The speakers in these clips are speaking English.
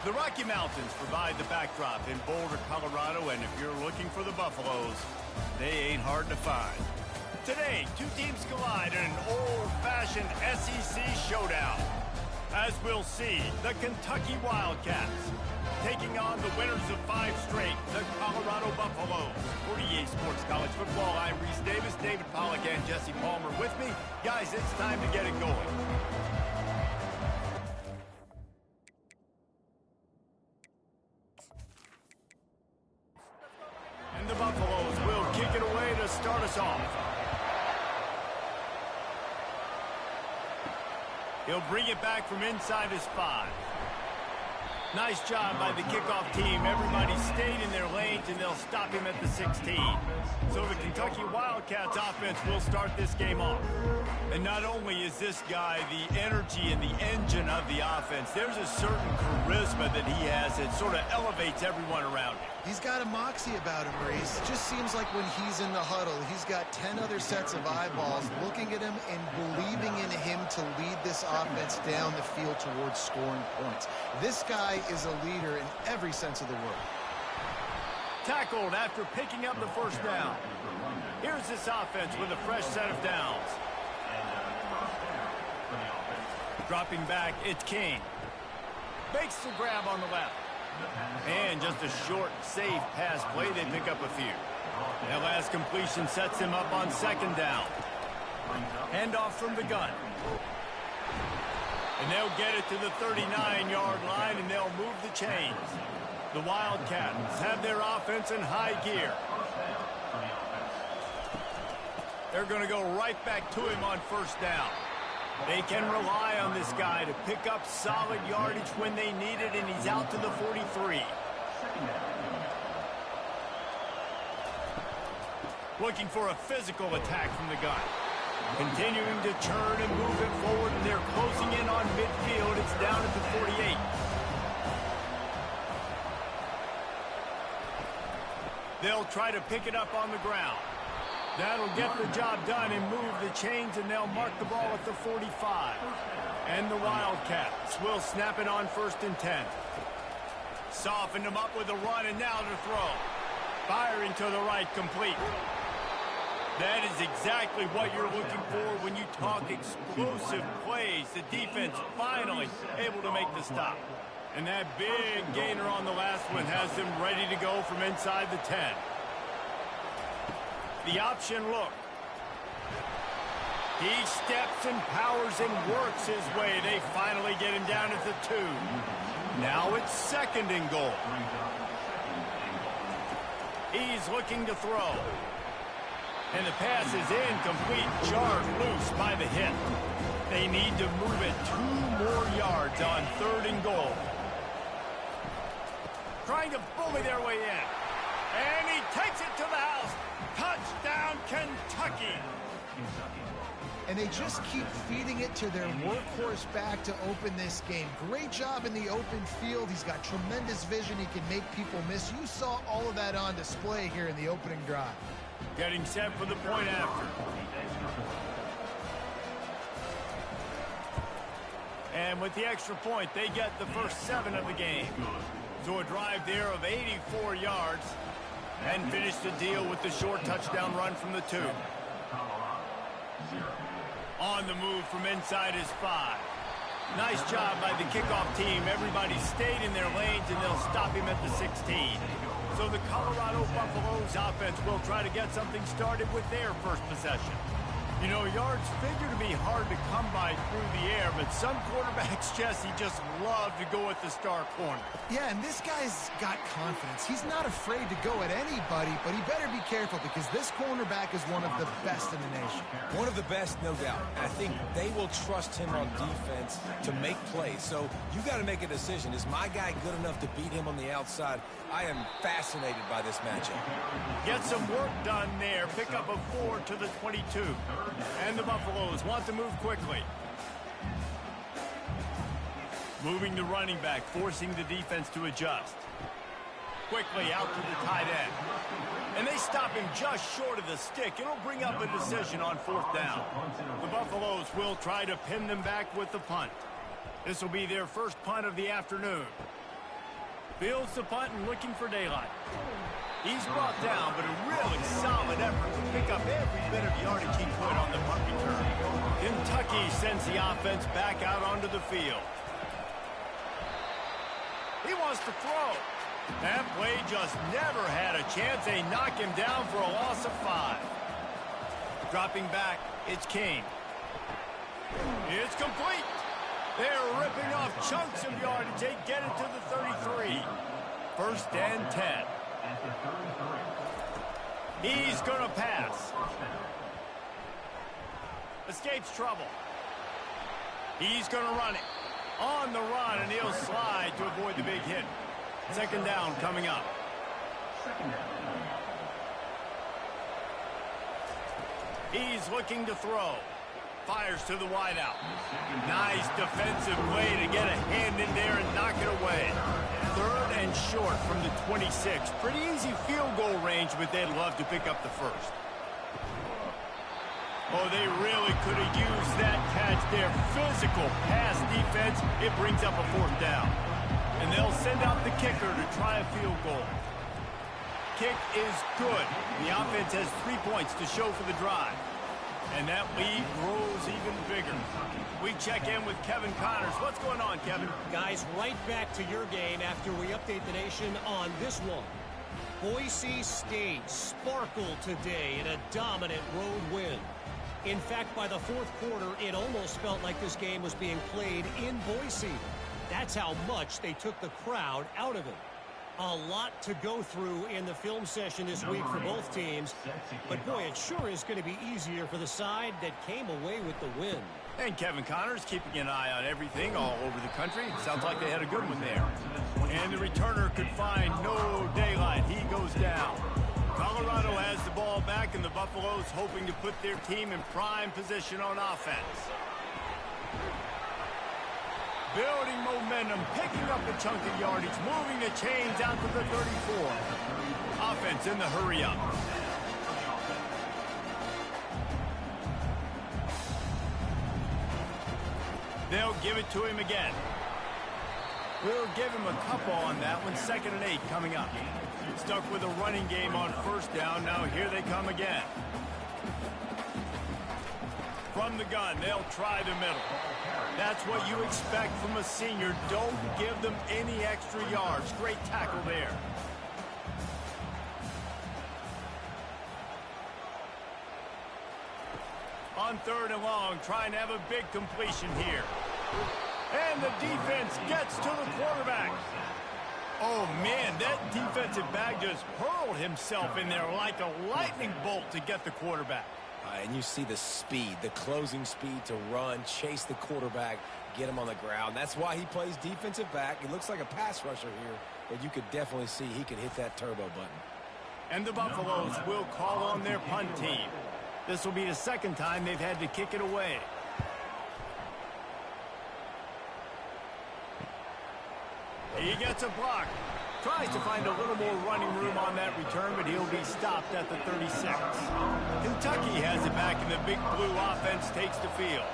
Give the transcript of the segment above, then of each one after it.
The Rocky Mountains provide the backdrop in Boulder, Colorado, and if you're looking for the Buffaloes, they ain't hard to find. Today, two teams collide in an old-fashioned SEC showdown. As we'll see, the Kentucky Wildcats taking on the winners of 5 straight, the Colorado Buffaloes. For EA Sports College Football, I'm Reese Davis, David Pollack, and Jesse Palmer with me. Guys, it's time to get it going. And the Buffaloes will kick it away to start us off. He'll bring it back from inside his 5. Nice job by the kickoff team. Everybody stayed in their lanes, and they'll stop him at the 16. So the Kentucky Wildcats offense will start this game off. And not only is this guy the energy and the engine of the offense, there's a certain charisma that he has that sort of elevates everyone around him. He's got a moxie about him, Reese. It just seems like when he's in the huddle, he's got 10 other sets of eyeballs looking at him and believing in him to lead this offense down the field towards scoring points. This guy is a leader in every sense of the word. Tackled after picking up the first down. Here's this offense with a fresh set of downs. Dropping back, it's King. Makes the grab on the left. And just a short, safe pass play, they pick up a few. That last completion sets him up on 2nd down. Handoff from the gun. And they'll get it to the 39-yard line, and they'll move the chains. The Wildcats have their offense in high gear. They're going to go right back to him on 1st down. They can rely on this guy to pick up solid yardage when they need it, and he's out to the 43. Looking for a physical attack from the gun. Continuing to turn and move it forward, and they're closing in on midfield. It's down at the 48. They'll try to pick it up on the ground. That'll get the job done and move the chains, and they'll mark the ball at the 45. And the Wildcats will snap it on 1st and 10. Softened him up with a run, and now to throw. Firing to the right, complete. That is exactly what you're looking for when you talk explosive plays. The defense finally able to make the stop. And that big gainer on the last one has them ready to go from inside the 10. The option look. He steps and powers and works his way. They finally get him down at the 2. Now it's 2nd and goal. He's looking to throw. And the pass is incomplete, jarred loose by the hit. They need to move it 2 more yards on 3rd and goal. Trying to bully their way in. And he takes it to the house. Touchdown, Kentucky. And they just keep feeding it to their workhorse back to open this game. Great job in the open field. He's got tremendous vision. He can make people miss. You saw all of that on display here in the opening drive. Getting set for the point after. And with the extra point, they get the first 7 of the game. So a drive there of 84 yards. And finish the deal with the short touchdown run from the 2. On the move from inside his 5. Nice job by the kickoff team. Everybody stayed in their lanes, and they'll stop him at the 16. So the Colorado Buffaloes offense will try to get something started with their first possession. You know, yards figure to be hard to come by through the air, but some quarterbacks, Jesse, just love to go at the star corner. Yeah, and this guy's got confidence. He's not afraid to go at anybody, but he better be careful because this cornerback is one of the best in the nation. One of the best, no doubt. And I think they will trust him on defense to make plays. So you got to make a decision. Is my guy good enough to beat him on the outside? I am fascinated by this matchup. Get some work done there. Pick up a 4 to the 22. And the Buffaloes want to move quickly. Moving the running back, forcing the defense to adjust. Quickly out to the tight end. And they stop him just short of the stick. It'll bring up a decision on 4th down. The Buffaloes will try to pin them back with the punt. This will be their first punt of the afternoon. Fields the punt and looking for daylight. He's brought down, but a really solid effort to pick up every bit of yardage he could on the punt return. Kentucky sends the offense back out onto the field. He wants to throw. That play just never had a chance. They knock him down for a loss of 5. Dropping back, it's Kane. It's complete. They're ripping off chunks of yardage. They get it to the 33. First and 10. He's going to pass. Escapes trouble. He's going to run it. On the run, and he'll slide to avoid the big hit. Second down coming up. He's looking to throw. Fires to the wideout. Nice defensive play to get a hand in there and knock it away. Third and short from the 26. Pretty easy field goal range, but they'd love to pick up the first. Oh, they really could have used that catch. Their physical pass defense, it brings up a fourth down. And they'll send out the kicker to try a field goal. Kick is good. The offense has 3 points to show for the drive. And that lead grows even bigger. We check in with Kevin Connors. What's going on, Kevin? Guys, right back to your game after we update the nation on this one. Boise State sparkled today in a dominant road win. In fact, by the fourth quarter, it almost felt like this game was being played in Boise. That's how much they took the crowd out of it. A lot to go through in the film session this week for both teams. But, boy, it sure is going to be easier for the side that came away with the win. And Kevin Connors keeping an eye on everything all over the country. Sounds like they had a good one there. And the returner could find no daylight. He goes down. Colorado has the ball back, and the Buffaloes hoping to put their team in prime position on offense. Building momentum, picking up a chunk of yardage, moving the chains out to the 34. Offense in the hurry-up. They'll give it to him again. We'll give him a couple on that one. 2nd and 8 coming up. Stuck with a running game on first down. Now here they come again. From the gun, they'll try the middle. That's what you expect from a senior. Don't give them any extra yards. Great tackle there. On 3rd and long, trying to have a big completion here. And the defense gets to the quarterback. Oh, man, that defensive back just hurled himself in there like a lightning bolt to get the quarterback. And you see the speed, the closing speed to run, chase the quarterback, get him on the ground. That's why he plays defensive back. He looks like a pass rusher here, but you could definitely see he could hit that turbo button. And the Buffaloes will call on their punt team. This will be the second time they've had to kick it away. He gets a block. Tries to find a little more running room on that return, but he'll be stopped at the 36. Kentucky has it back, and the Big Blue offense takes the field.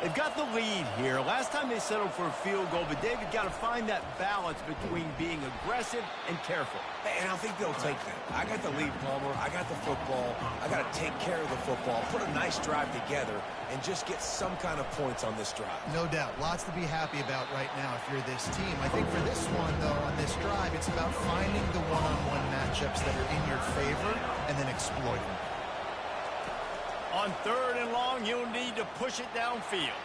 They've got the lead here. Last time they settled for a field goal, but David got to find that balance between being aggressive and careful. And I think they'll take that. I got the lead, Palmer. I got the football. I got to take care of the football, put a nice drive together, and just get some kind of points on this drive. No doubt. Lots to be happy about right now if you're this team. I think for this one, though, on this drive, it's about finding the one-on-one matchups that are in your favor and then exploiting them. On 3rd and long, you'll need to push it downfield.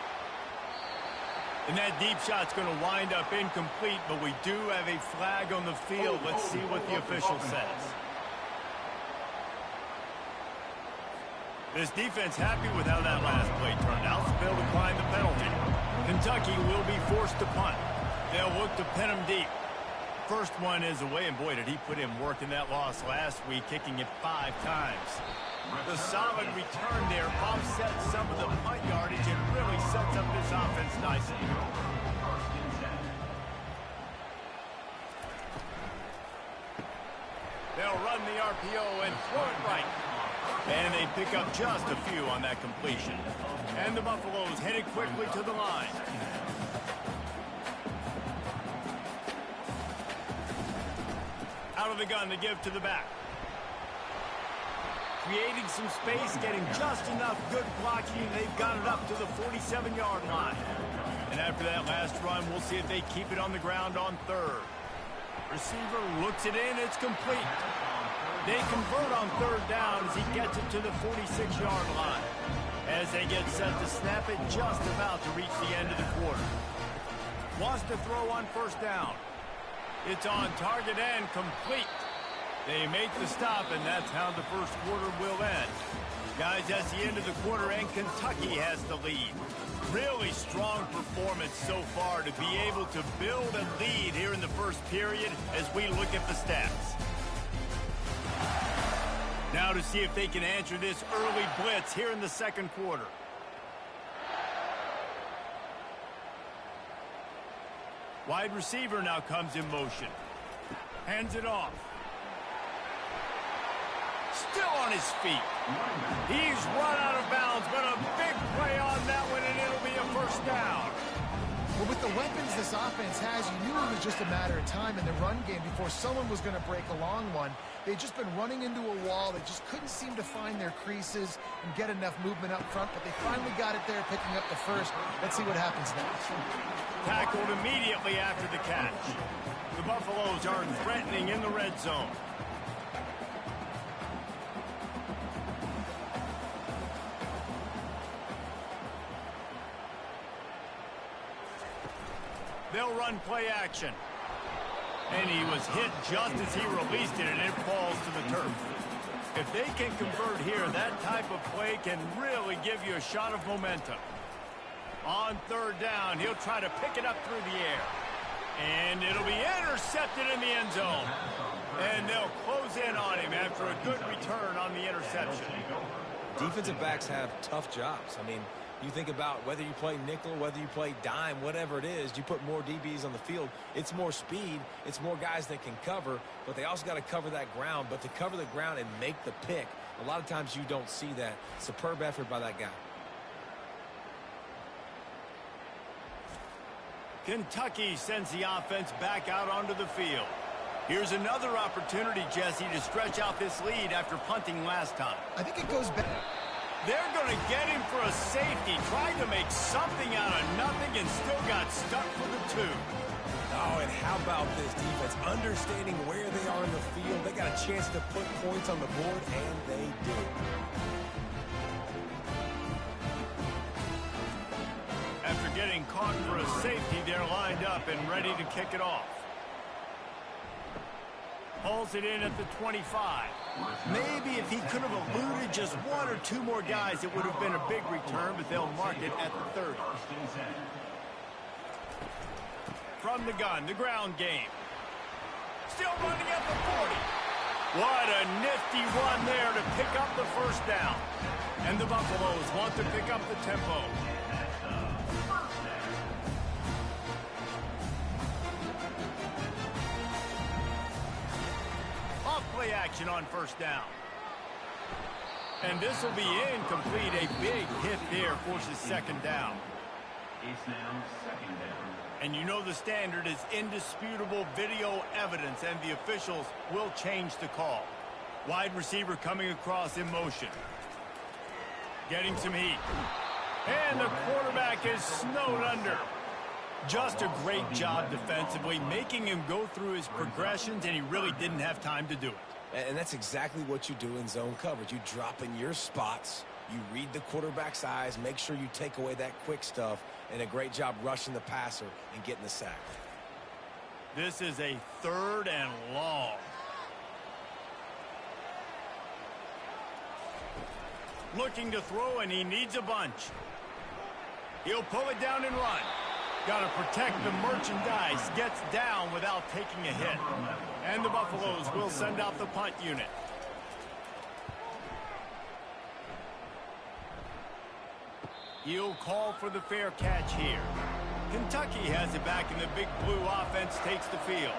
And that deep shot's going to wind up incomplete, but we do have a flag on the field. Let's see what the official says. This defense happy with how that last play turned out, so they'll decline the penalty. Kentucky will be forced to punt. They'll look to pin him deep. First one is away, and boy, did he put in work in that loss last week, kicking it 5 times. The solid return there offsets some of the punt yardage and really sets up this offense nicely. They'll run the RPO and throw it right. And they pick up just a few on that completion. And the Buffaloes headed quickly to the line. out of the gun to give to the back. Creating some space, getting just enough good blocking. They've got it up to the 47-yard line. And after that last run, we'll see if they keep it on the ground on third. Receiver looks it in. It's complete. They convert on third down as he gets it to the 46-yard line. As they get set to snap it, just about to reach the end of the quarter. Wants to throw on first down. It's on target and complete. They make the stop, and that's how the first quarter will end. Guys, that's the end of the quarter, and Kentucky has the lead. Really strong performance so far to be able to build a lead here in the first period as we look at the stats. Now to see if they can answer this early blitz here in the second quarter. Wide receiver now comes in motion. Hands it off. Still on his feet. He's run out of bounds, but a big play on that one, and it'll be a first down. Well, with the weapons this offense has, you knew it was just a matter of time in the run game before someone was going to break a long one. They'd just been running into a wall. They just couldn't seem to find their creases and get enough movement up front, but they finally got it there, picking up the first. Let's see what happens next. Tackled immediately after the catch. The Buffaloes are threatening in the red zone. They'll run play action. And he was hit just as he released it, and it falls to the turf. If they can convert here, that type of play can really give you a shot of momentum. On third down, he'll try to pick it up through the air. And it'll be intercepted in the end zone. And they'll close in on him after a good return on the interception. Defensive backs have tough jobs. I mean, you think about whether you play nickel, whether you play dime, whatever it is, you put more DBs on the field. It's more speed. It's more guys that can cover, but they also got to cover that ground. But to cover the ground and make the pick, a lot of times you don't see that. Superb effort by that guy. Kentucky sends the offense back out onto the field. Here's another opportunity, Jesse, to stretch out this lead after punting last time. I think it goes back. They're going to get him for a safety. Tried to make something out of nothing and still got stuck for the two. Oh, and how about this defense? Understanding where they are in the field. They got a chance to put points on the board, and they do. After getting caught for a safety, they're lined up and ready to kick it off. Pulls it in at the 25. Maybe if he could have eluded just one or two more guys, it would have been a big return, but they'll mark it at the 30. From the gun, the ground game. Still running at the 40. What a nifty run there to pick up the first down. And the Buffaloes want to pick up the tempo. Play action on first down. And this will be incomplete. A big hit there forces second down. It's now second down. And you know the standard is indisputable video evidence, and the officials will change the call. Wide receiver coming across in motion. Getting some heat. And the quarterback is snowed under. Just a great job defensively, making him go through his progressions, and he really didn't have time to do it. And that's exactly what you do in zone coverage. You drop in your spots, you read the quarterback's eyes, make sure you take away that quick stuff, and a great job rushing the passer and getting the sack. This is a third and long. Looking to throw, and he needs a bunch. He'll pull it down and run. Got to protect the merchandise. Gets down without taking a hit. And the Buffaloes will send out the punt unit. He'll call for the fair catch here. Kentucky has it back, and the big blue offense takes the field.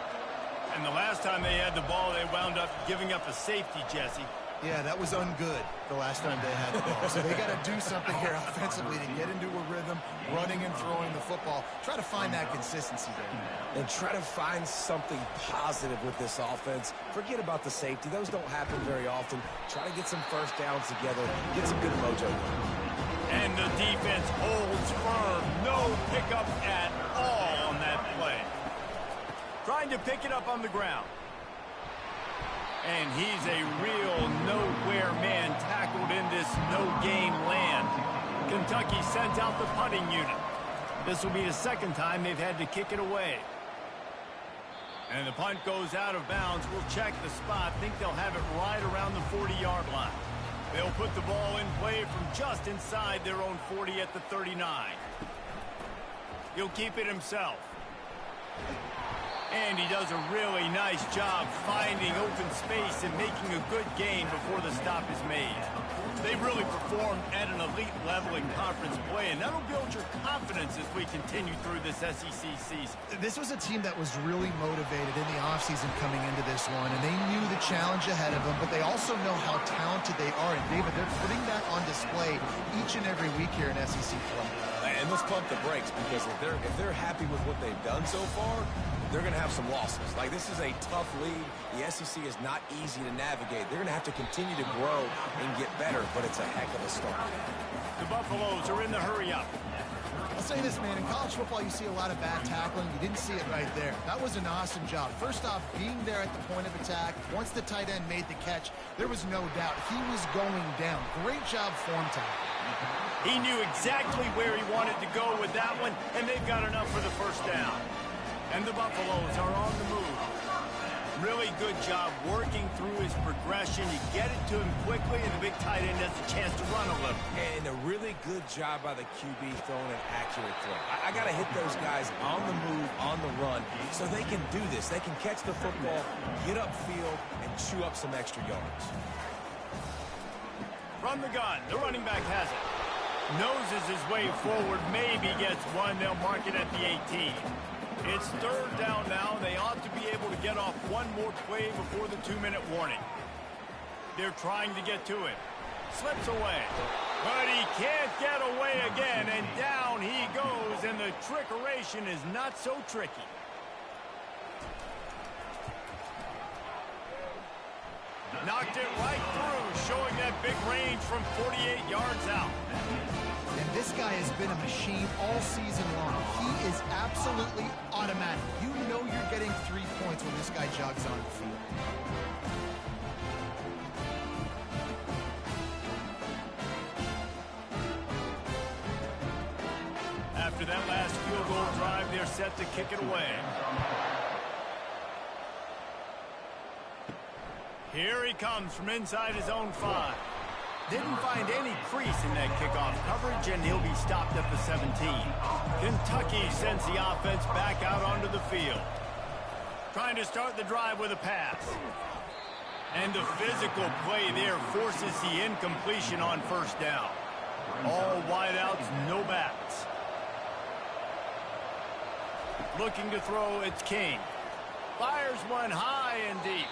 And the last time they had the ball, they wound up giving up a safety, Jesse. Yeah, that was ungood the last time they had the ball. So they got to do something here offensively to get into a rhythm, running and throwing the football. Try to find that consistency there. And try to find something positive with this offense. Forget about the safety. Those don't happen very often. Try to get some first downs together. Get some good mojo going. And the defense holds firm. No pickup at all on that play. Trying to pick it up on the ground. And he's a real nowhere man tackled in this no-game land. Kentucky sends out the punting unit. This will be the second time they've had to kick it away. And the punt goes out of bounds. We'll check the spot. Think they'll have it right around the 40-yard line. They'll put the ball in play from just inside their own 40 at the 39. He'll keep it himself. And he does a really nice job finding open space and making a good gain before the stop is made. They really performed at an elite level in conference play, and that'll build your confidence as we continue through this SEC season. This was a team that was really motivated in the offseason coming into this one, and they knew the challenge ahead of them, but they also know how talented they are. And, David, they're putting that on display each and every week here in SEC play. And let's pump the brakes, because if they're happy with what they've done so far, they're going to have some losses. Like, this is a tough league. The SEC is not easy to navigate. They're going to have to continue to grow and get better, but it's a heck of a start. The Buffaloes are in the hurry-up. I'll say this, man. In college football, you see a lot of bad tackling. You didn't see it right there. That was an awesome job. First off, being there at the point of attack. Once the tight end made the catch, there was no doubt he was going down. Great job form time. He knew exactly where he wanted to go with that one, and they've got enough for the first down. And the Buffaloes are on the move. Really good job working through his progression. You get it to him quickly, and the big tight end has a chance to run a little. And a really good job by the QB throwing an accurate throw. I got to hit those guys on the move, on the run, so they can do this. They can catch the football, get upfield, and chew up some extra yards. From the gun, the running back has it. Noses his way forward, maybe gets one. They'll mark it at the 18. It's third down now. They ought to be able to get off one more play before the 2-minute warning. They're trying to get to it. Slips away. But he can't get away again, and down he goes, and the trickeration is not so tricky. Knocked it right through, showing that big range from 48 yards out. And this guy has been a machine all season long. He is absolutely automatic. You know you're getting 3 points when this guy jogs on the field. After that last field goal drive, they're set to kick it away. Here he comes from inside his own 5. Didn't find any crease in that kickoff coverage, and he'll be stopped at the 17. Kentucky sends the offense back out onto the field. Trying to start the drive with a pass. And the physical play there forces the incompletion on first down. All wideouts, no backs. Looking to throw, it's King. Fires one high and deep.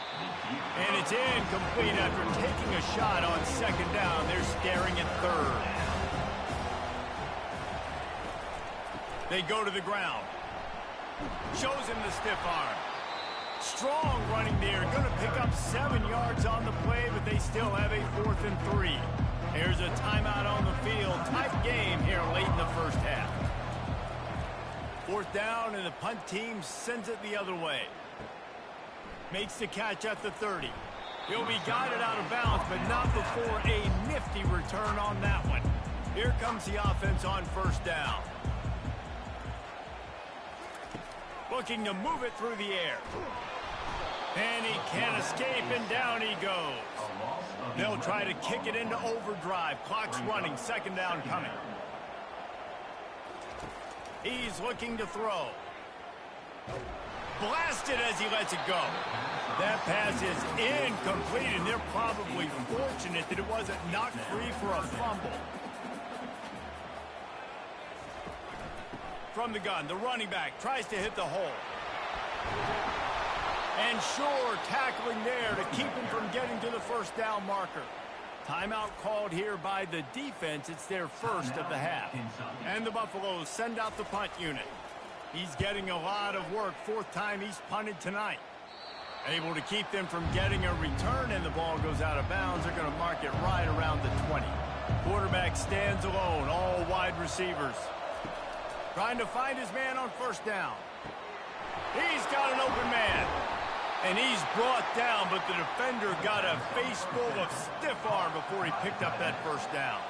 And it's incomplete after taking a shot on second down. They're staring at third. They go to the ground. Shows him the stiff arm. Strong running there. Going to pick up 7 yards on the play, but they still have a 4th and 3. Here's a timeout on the field. Tight game here late in the first half. 4th down, and the punt team sends it the other way. Makes the catch at the 30. He'll be guided out of bounds, but not before a nifty return on that one. Here comes the offense on first down. Looking to move it through the air. And he can't escape, and down he goes. They'll try to kick it into overdrive. Clock's running, second down coming. He's looking to throw. Blasted as he lets it go. That pass is incomplete, and they're probably fortunate that it wasn't knocked free for a fumble. From the gun, the running back tries to hit the hole. And sure, tackling there to keep him from getting to the first down marker. Timeout called here by the defense. It's their first of the half. And the Buffaloes send out the punt unit. He's getting a lot of work. Fourth time he's punted tonight. Able to keep them from getting a return, and the ball goes out of bounds. They're going to mark it right around the 20. Quarterback stands alone, all wide receivers. Trying to find his man on first down. He's got an open man. And he's brought down, but the defender got a face full of stiff arm before he picked up that first down.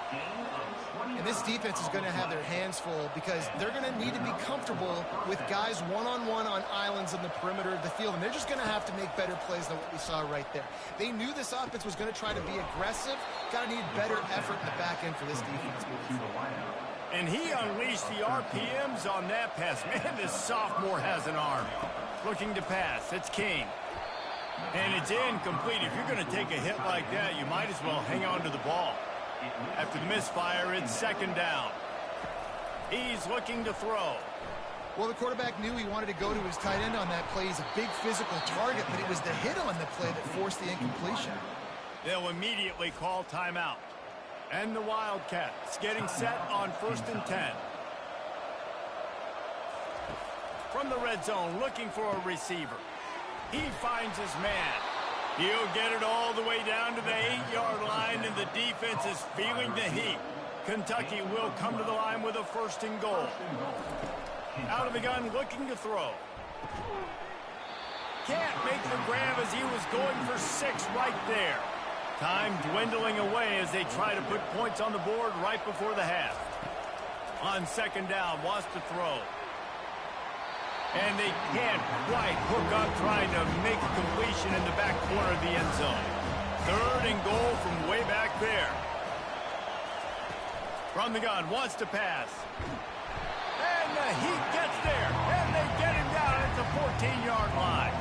And this defense is going to have their hands full because they're going to need to be comfortable with guys one-on-one on islands in the perimeter of the field. And they're just going to have to make better plays than what we saw right there. They knew this offense was going to try to be aggressive. Got to need better effort in the back end for this defense. And he unleashed the RPMs on that pass. Man, this sophomore has an arm. Looking to pass. It's King. And it's incomplete. If you're going to take a hit like that, you might as well hang on to the ball. After the misfire, it's second down. He's looking to throw. Well, the quarterback knew he wanted to go to his tight end on that play. He's a big physical target, but it was the hit on the play that forced the incompletion. They'll immediately call timeout. And the Wildcats getting set on 1st and 10. From the red zone, looking for a receiver. He finds his man. He'll get it all the way down to the 8-yard line, and the defense is feeling the heat. Kentucky will come to the line with a 1st and goal. Out of the gun, looking to throw. Can't make the grab as he was going for 6 right there. Time dwindling away as they try to put points on the board right before the half. On second down, wants to throw. And they can't quite hook up trying to make a completion in the back corner of the end zone. 3rd and goal from way back there. From the gun, wants to pass. And the heat gets there. And they get him down at the 14-yard line.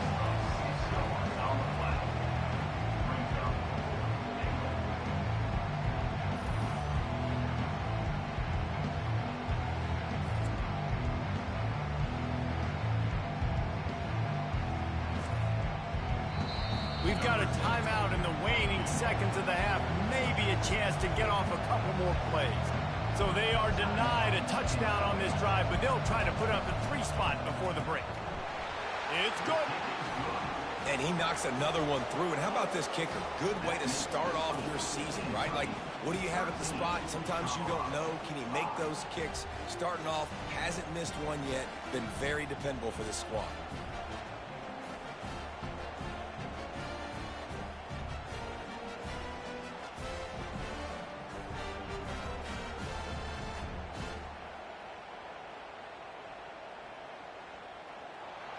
We've got a timeout in the waning seconds of the half. Maybe a chance to get off a couple more plays. So they are denied a touchdown on this drive, but they'll try to put up a 3 spot before the break. It's good. And he knocks another one through. And how about this kicker? Good way to start off your season, right? Like, what do you have at the spot? Sometimes you don't know. Can he make those kicks? Starting off, hasn't missed one yet. Been very dependable for this squad.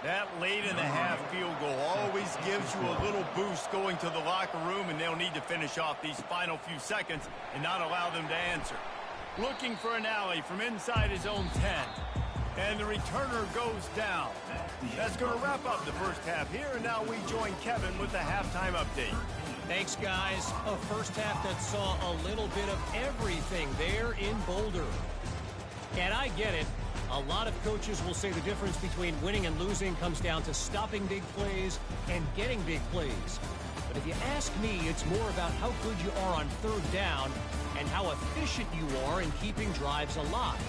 That late in the half field goal always gives you a little boost going to the locker room, and they'll need to finish off these final few seconds and not allow them to answer. Looking for an alley from inside his own 10. And the returner goes down. That's going to wrap up the first half here, and now we join Kevin with the halftime update. Thanks, guys. A first half that saw a little bit of everything there in Boulder. And I get it. A lot of coaches will say the difference between winning and losing comes down to stopping big plays and getting big plays. But if you ask me, it's more about how good you are on 3rd down and how efficient you are in keeping drives alive.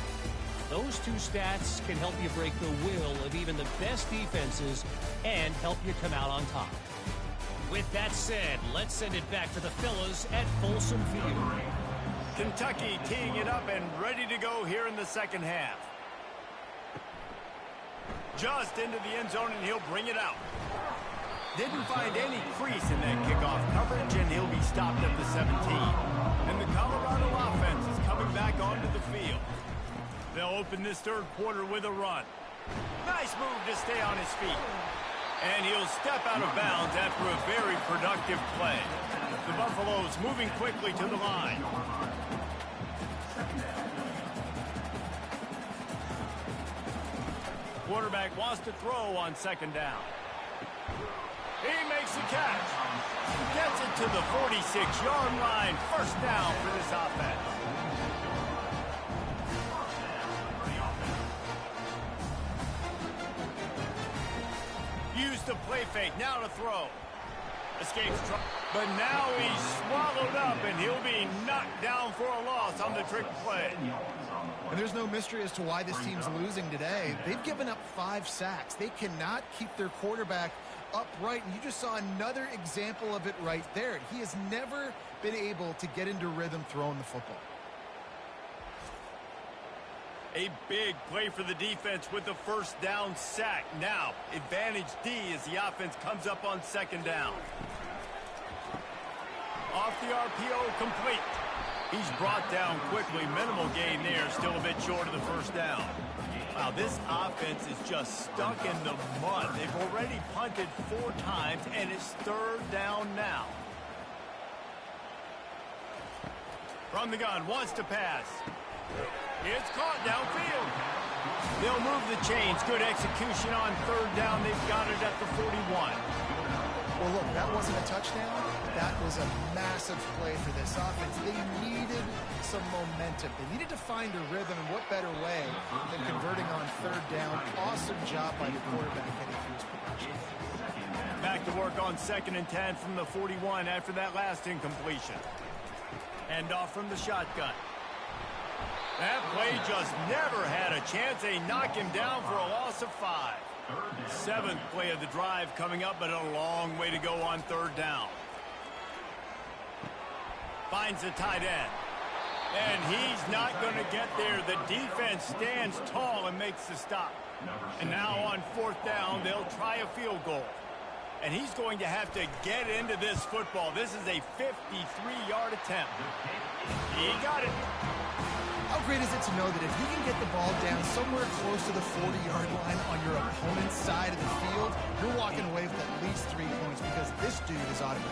Those 2 stats can help you break the will of even the best defenses and help you come out on top. With that said, let's send it back to the fellas at Folsom Field. Kentucky teeing it up and ready to go here in the second half. Just into the end zone, and he'll bring it out. Didn't find any crease in that kickoff coverage, and he'll be stopped at the 17. And the Colorado offense is coming back onto the field. They'll open this 3rd quarter with a run. Nice move to stay on his feet. And he'll step out of bounds after a very productive play. The Buffaloes moving quickly to the line. Quarterback wants to throw on second down. He makes the catch. Gets it to the 46-yard line. First down for this offense. used the play fake. Now to throw. Escapes trouble. But now he's swallowed up, and he'll be knocked down for a loss on the trick play. And there's no mystery as to why this team's losing today. They've given up 5 sacks. They cannot keep their quarterback upright, and you just saw another example of it right there. He has never been able to get into rhythm throwing the football. A big play for the defense with the first down sack. Now, advantage D as the offense comes up on second down. Off the RPO, complete. He's brought down quickly. Minimal gain there, still a bit short of the first down. Wow, this offense is just stuck in the mud. They've already punted 4 times, and it's third down now. From the gun, wants to pass. It's caught downfield. They'll move the chains. Good execution on third down. They've got it at the 41. Well, look, that wasn't a touchdown. That was a massive play for this offense. They needed some momentum. They needed to find a rhythm, and what better way than converting on third down. Awesome job by the quarterback getting through his progression. Back to work on 2nd and 10 from the 41 after that last incompletion. Hand off from the shotgun. That play just never had a chance. They knock him down for a loss of 5. 7th play of the drive coming up, but a long way to go on third down. Finds the tight end. And he's not going to get there. The defense stands tall and makes the stop. And now on 4th down, they'll try a field goal. And he's going to have to get into this football. This is a 53-yard attempt. He got it. How great is it to know that if you can get the ball down somewhere close to the 40-yard line on your opponent's side of the field, you're walking away with at least 3 points because this dude is automatic.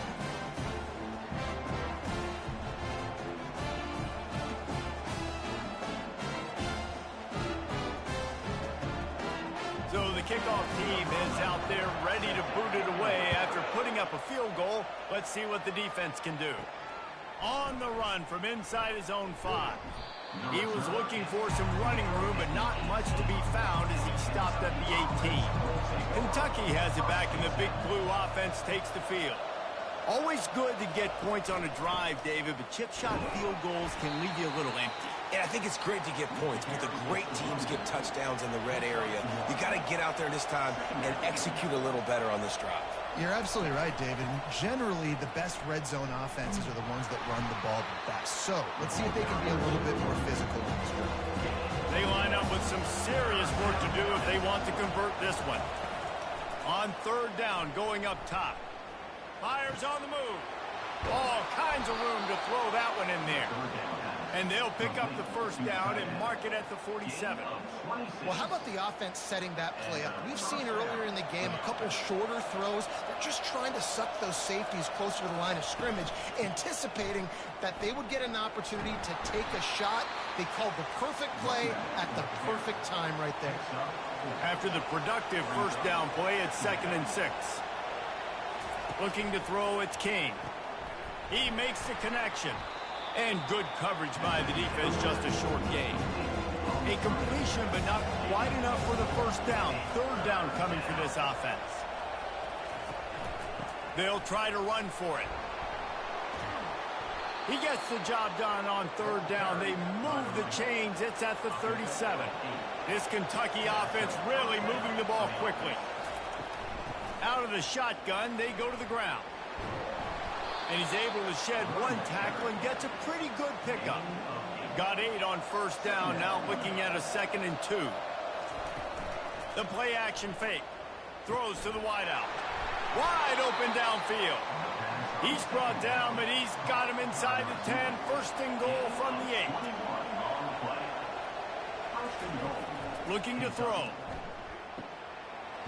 So the kickoff team is out there ready to boot it away after putting up a field goal. Let's see what the defense can do. On the run from inside his own 5. He was looking for some running room, but not much to be found as he stopped at the 18. Kentucky has it back, and the Big Blue offense takes the field. Always good to get points on a drive, David, but chip shot field goals can leave you a little empty. And I think it's great to get points, but the great teams get touchdowns in the red area. You got to get out there this time and execute a little better on this drive. You're absolutely right, David. Generally, the best red zone offenses are the ones that run the ball the best. So, let's see if they can be a little bit more physical in this drive. They line up with some serious work to do if they want to convert this one. On third down, going up top. Fires on the move. All kinds of room to throw that one in there. And they'll pick up the first down and mark it at the 47. Well, how about the offense setting that play up? We've seen earlier in the game a couple shorter throws. They're just trying to suck those safeties closer to the line of scrimmage, anticipating that they would get an opportunity to take a shot. They called the perfect play at the perfect time right there. After the productive first down play, it's 2nd and 6. Looking to throw, it's King. He makes the connection. And good coverage by the defense, just a short gain. A completion, but not quite enough for the first down. Third down coming for this offense. They'll try to run for it. He gets the job done on third down. They move the chains. It's at the 37. This Kentucky offense really moving the ball quickly. Out of the shotgun, they go to the ground. And he's able to shed 1 tackle and gets a pretty good pickup. Got 8 on first down, now looking at a 2nd and 2. The play action fake. Throws to the wideout. Wide open downfield. He's brought down, but he's got him inside the 10. First and goal from the 8. Looking to throw.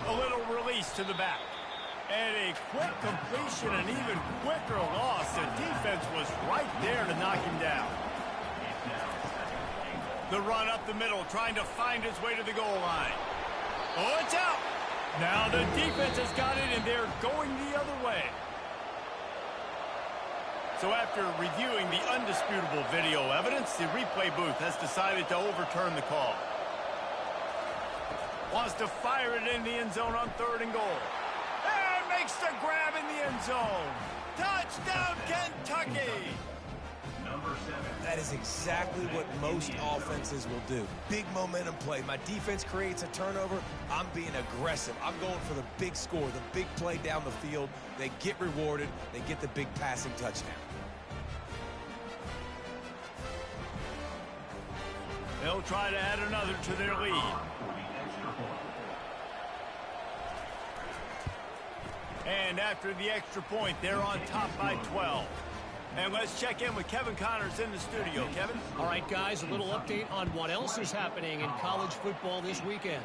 A little release to the back. And a quick completion, an even quicker loss. The defense was right there to knock him down. The run up the middle, trying to find his way to the goal line. Oh, it's out. Now the defense has got it, and they're going the other way. So after reviewing the undisputable video evidence, the replay booth has decided to overturn the call. Wants to fire it in the end zone on 3rd and goal. makes the grab in the end zone. Touchdown, Kentucky! Number 7. That is exactly what most offenses will do. Big momentum play. My defense creates a turnover. I'm being aggressive. I'm going for the big score, the big play down the field. They get rewarded. They get the big passing touchdown. They'll try to add another to their lead. And after the extra point, they're on top by 12. And let's check in with Kevin Connors in the studio. Kevin? All right, guys, a little update on what else is happening in college football this weekend.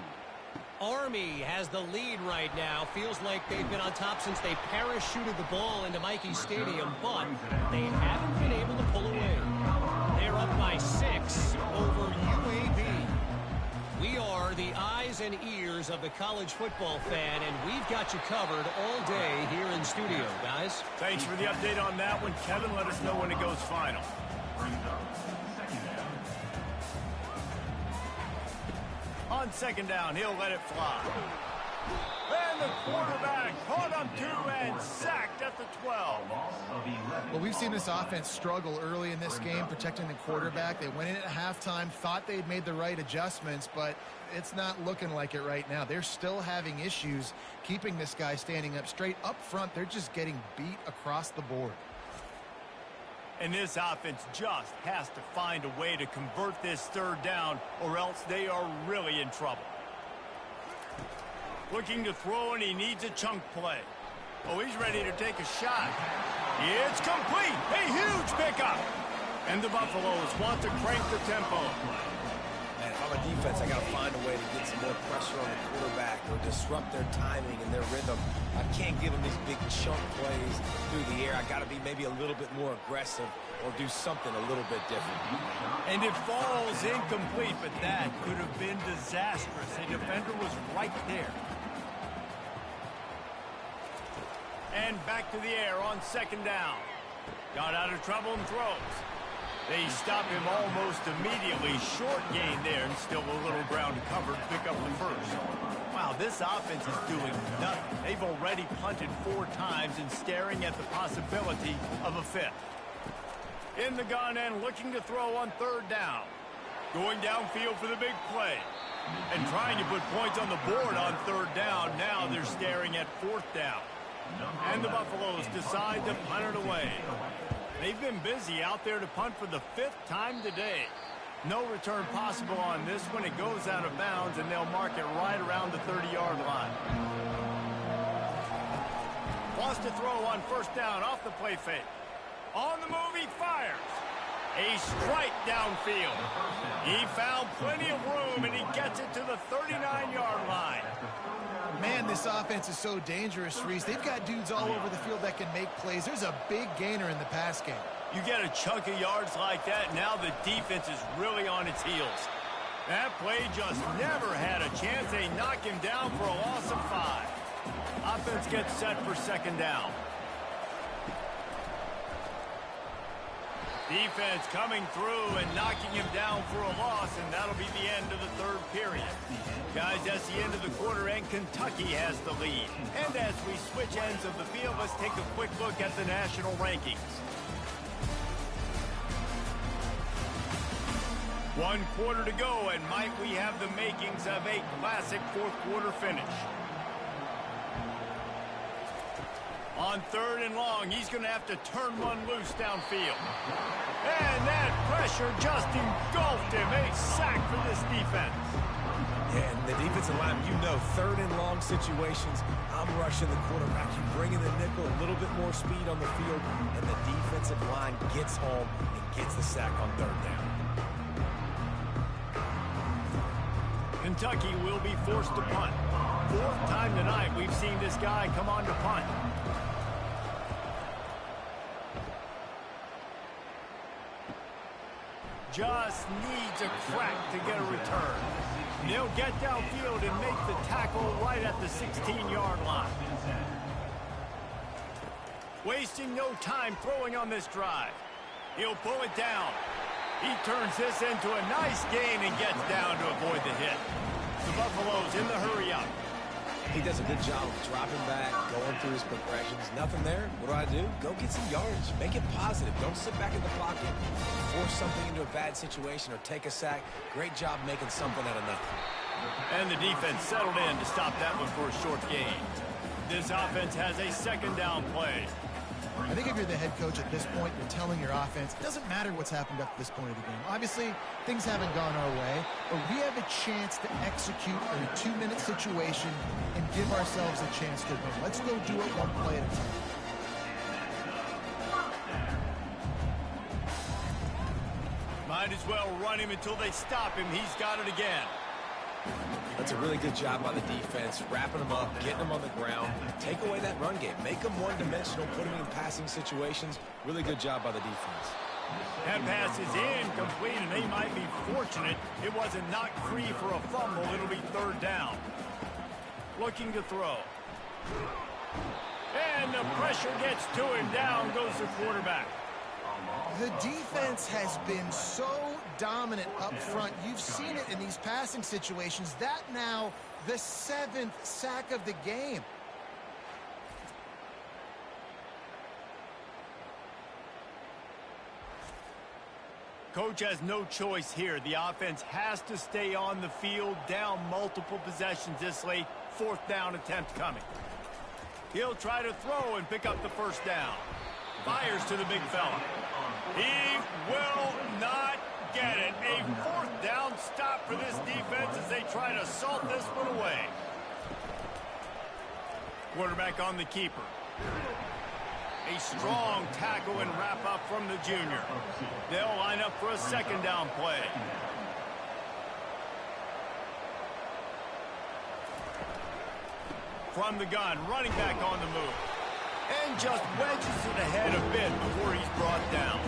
Army has the lead right now. Feels like they've been on top since they parachuted the ball into Michie Stadium, but they haven't been able to pull away. They're up by 6 over UAB. We are the eyes and ears of the college football fan, and we've got you covered all day here in studio, guys. Thanks for the update on that one, Kevin. Let us know when it goes final. On second down, he'll let it fly. And the quarterback caught him 2 and sacked at the 12. Well, we've seen this offense struggle early in this game, protecting the quarterback. They went in at halftime, thought they'd made the right adjustments, but it's not looking like it right now. They're still having issues keeping this guy standing up straight. Up front, they're just getting beat across the board. And this offense just has to find a way to convert this third down, or else they are really in trouble. Looking to throw, and he needs a chunk play. Oh, he's ready to take a shot. It's complete. A huge pickup. And the Buffaloes want to crank the tempo. And if I'm a defense, I got to find a way to get some more pressure on the quarterback or disrupt their timing and their rhythm. I can't give them these big chunk plays through the air. I got to be maybe a little bit more aggressive or do something a little bit different. And it falls incomplete, but that could have been disastrous. A defender was right there. And back to the air on second down. Got out of trouble and throws. They stop him almost immediately. Short gain there, and still a little ground covered. Pick up the first. Wow, this offense is doing nothing. They've already punted 4 times and staring at the possibility of a 5th. In the gun and looking to throw on third down. Going downfield for the big play. And trying to put points on the board on third down. Now they're staring at 4th down. And the Buffaloes decide to punt it away. They've been busy out there to punt for the 5th time today. No return possible on this one. It goes out of bounds, and they'll mark it right around the 30-yard line. Wants to throw on first down off the play fake. On the move, he fires. A strike downfield. He found plenty of room, and he gets it to the 39-yard line. Man, this offense is so dangerous, Reese. They've got dudes all over the field that can make plays. There's a big gainer in the pass game. You get a chunk of yards like that, now the defense is really on its heels. That play just never had a chance. They knock him down for a loss of 5. Offense gets set for second down. Defense coming through and knocking him down for a loss, and that'll be the end of the third period. Guys, that's the end of the quarter, and Kentucky has the lead. And as we switch ends of the field, let's take a quick look at the national rankings. 1 quarter to go, and might we have the makings of a classic fourth quarter finish. On third and long, he's going to have to turn one loose downfield. And that pressure just engulfed him. A sack for this defense. Yeah, and the defensive line, you know, third and long situations, I'm rushing the quarterback. You bring in the nickel, a little bit more speed on the field, and the defensive line gets home and gets the sack on third down. Kentucky will be forced to punt. 4th time tonight we've seen this guy come on to punt. Just needs a crack to get a return. They'll get downfield and make the tackle right at the 16-yard line. Wasting no time throwing on this drive. He'll pull it down. He turns this into a nice gain and gets down to avoid the hit. The Buffaloes in the hurry up. He does a good job of dropping back, going through his progressions. Nothing there. What do? Go get some yardage. Make it positive. Don't sit back in the pocket, force something into a bad situation, or take a sack. Great job making something out of nothing. And the defense settled in to stop that one for a short gain. This offense has a second down play. I think if you're the head coach at this point, you're telling your offense, it doesn't matter what's happened up to this point of the game. Obviously, things haven't gone our way, but we have a chance to execute in a 2-minute situation and give ourselves a chance to win. Let's go do it one play at a time. Might as well run him until they stop him. He's got it again. That's a really good job by the defense, wrapping them up, getting them on the ground. Take away that run game. Make them one-dimensional, put them in passing situations. Really good job by the defense. That pass is incomplete, and they might be fortunate it wasn't knocked free for a fumble. It'll be third down. Looking to throw. And the pressure gets to him. Down goes the quarterback. The defense has been so dominant up front. You've seen it in these passing situations. That now the 7th sack of the game. Coach has no choice here. The offense has to stay on the field, down multiple possessions this late. 4th down attempt coming. He'll try to throw and pick up the first down. Fires to the big fella. He will not get it. A 4th down stop for this defense as they try to salt this one away. Quarterback on the keeper. A strong tackle and wrap up from the junior. They'll line up for a second down play. From the gun, running back on the move. And just wedges it ahead a bit before he's brought down.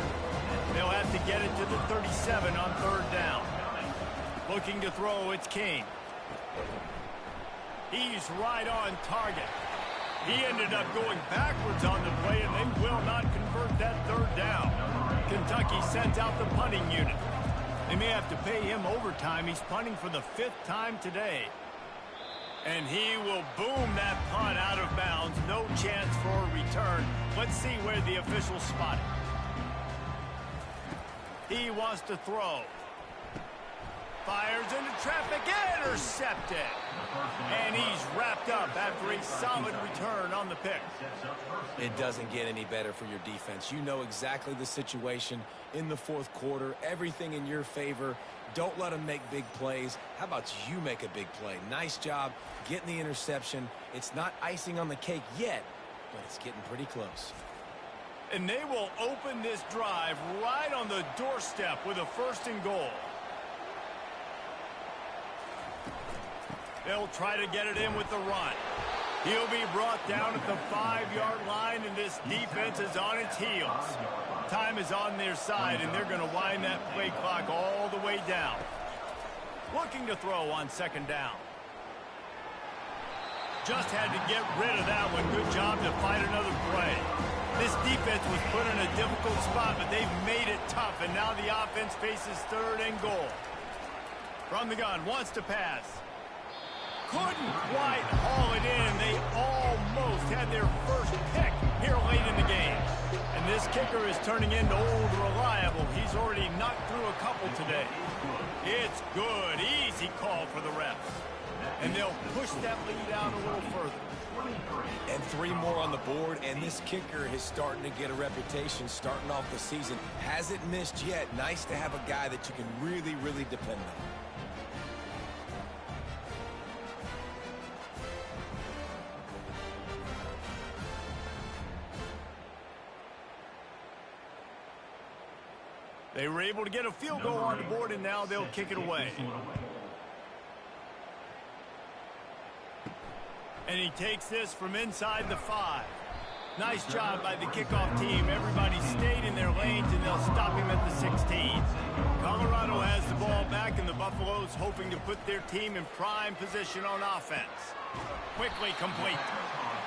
They'll have to get it to the 37 on 3rd down. Looking to throw, it's King. He's right on target. He ended up going backwards on the play, and they will not convert that 3rd down. Kentucky sends out the punting unit. They may have to pay him overtime. He's punting for the 5th time today. And he will boom that punt out of bounds. No chance for a return. Let's see where the officials spot it. He wants to throw. Fires into traffic. Intercepted. And he's wrapped up after a solid return on the pick. It doesn't get any better for your defense. You know exactly the situation in the 4th quarter. Everything in your favor. Don't let them make big plays. How about you make a big play? Nice job getting the interception. It's not icing on the cake yet, but it's getting pretty close. And they will open this drive right on the doorstep with a 1st and goal. They'll try to get it in with the run. He'll be brought down at the 5-yard line, and this defense is on its heels. Time is on their side, and they're going to wind that play clock all the way down. Looking to throw on 2nd down. Just had to get rid of that one. Good job to find another play. This defense was put in a difficult spot, but they've made it tough, and now the offense faces 3rd and goal. From the gun, wants to pass. Couldn't quite haul it in. They almost had their first pick here late in the game. And this kicker is turning into old reliable. He's already knocked through a couple today. It's good. Easy call for the refs. And they'll push that lead out a little further. And 3 more on the board, and this kicker is starting to get a reputation starting off the season. Hasn't missed yet. Nice to have a guy that you can really, really depend on. They were able to get a field goal on the board, and now they'll kick it away. And he takes this from inside the 5. Nice job by the kickoff team. Everybody stayed in their lanes, and they'll stop him at the 16. Colorado has the ball back, and the Buffaloes hoping to put their team in prime position on offense. Quickly complete.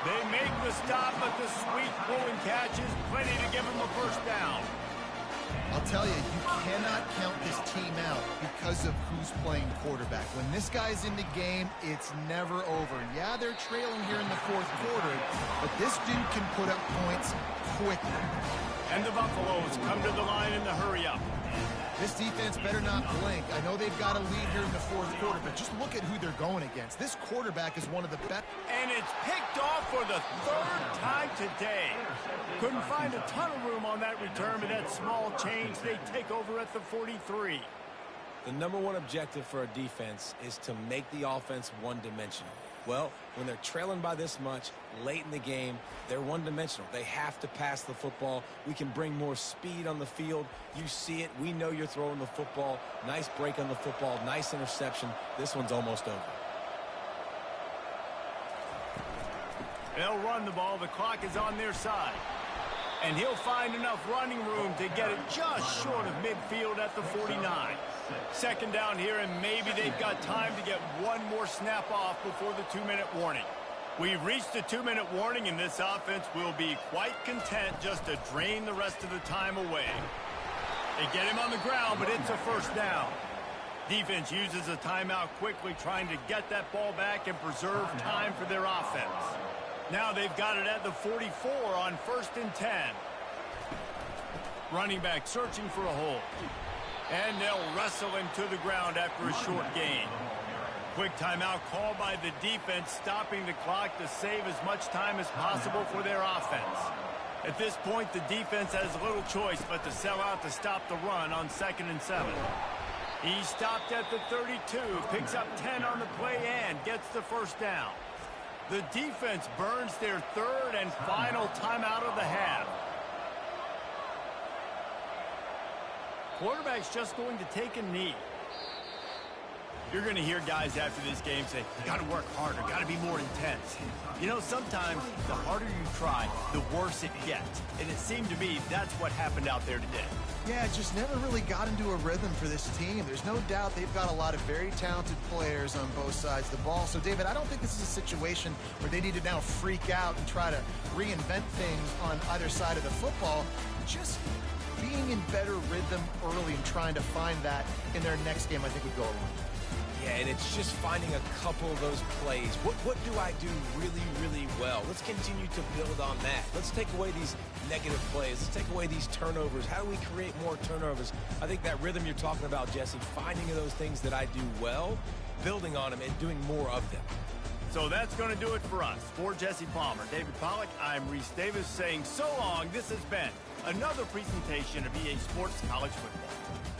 They make the stop, but the sweet throwing catch is plenty to give them a 1st down. I'll tell you, you cannot count this team out because of who's playing quarterback. When this guy's in the game, it's never over. Yeah, they're trailing here in the fourth quarter, but this dude can put up points quickly. And the Buffaloes come to the line in the hurry-up. This defense better not blink. I know they've got a lead here in the fourth quarter, but just look at who they're going against. This quarterback is one of the best. And it's picked off for the third time today. Couldn't find a ton of room on that return, but that small change, they take over at the 43. The number one objective for a defense is to make the offense one-dimensional. Well, when they're trailing by this much, late in the game, they're one-dimensional. They have to pass the football. We can bring more speed on the field. You see it. We know you're throwing the football. Nice break on the football. Nice interception. This one's almost over. They'll run the ball. The clock is on their side. And he'll find enough running room to get it just short of midfield at the 49. Second down here, and maybe they've got time to get one more snap off before the 2-minute warning. We've reached the 2-minute warning, and this offense will be quite content just to drain the rest of the time away. They get him on the ground, but it's a first down. Defense uses a timeout quickly, trying to get that ball back and preserve time for their offense. Now they've got it at the 44 on 1st and 10. Running back searching for a hole. And they'll wrestle him to the ground after a short gain. Quick timeout called by the defense, stopping the clock to save as much time as possible for their offense. At this point, the defense has little choice but to sell out to stop the run on 2nd and 7. He stopped at the 32, picks up 10 on the play and gets the first down. The defense burns their third and final timeout of the half. Quarterback's just going to take a knee. You're going to hear guys after this game say, got to work harder, got to be more intense. You know, sometimes the harder you try, the worse it gets. And it seemed to me that's what happened out there today. Yeah, just never really got into a rhythm for this team. There's no doubt they've got a lot of very talented players on both sides of the ball. So, David, I don't think this is a situation where they need to now freak out and try to reinvent things on either side of the football. Just being in better rhythm early and trying to find that in their next game, I think would go a long way. Yeah, and it's just finding a couple of those plays. What do I do really, really well? Let's continue to build on that. Let's take away these negative plays. Let's take away these turnovers. How do we create more turnovers? I think that rhythm you're talking about, Jesse, finding those things that I do well, building on them, and doing more of them. So that's going to do it for us. For Jesse Palmer, David Pollack, I'm Reese Davis saying so long. This has been another presentation of EA Sports College Football.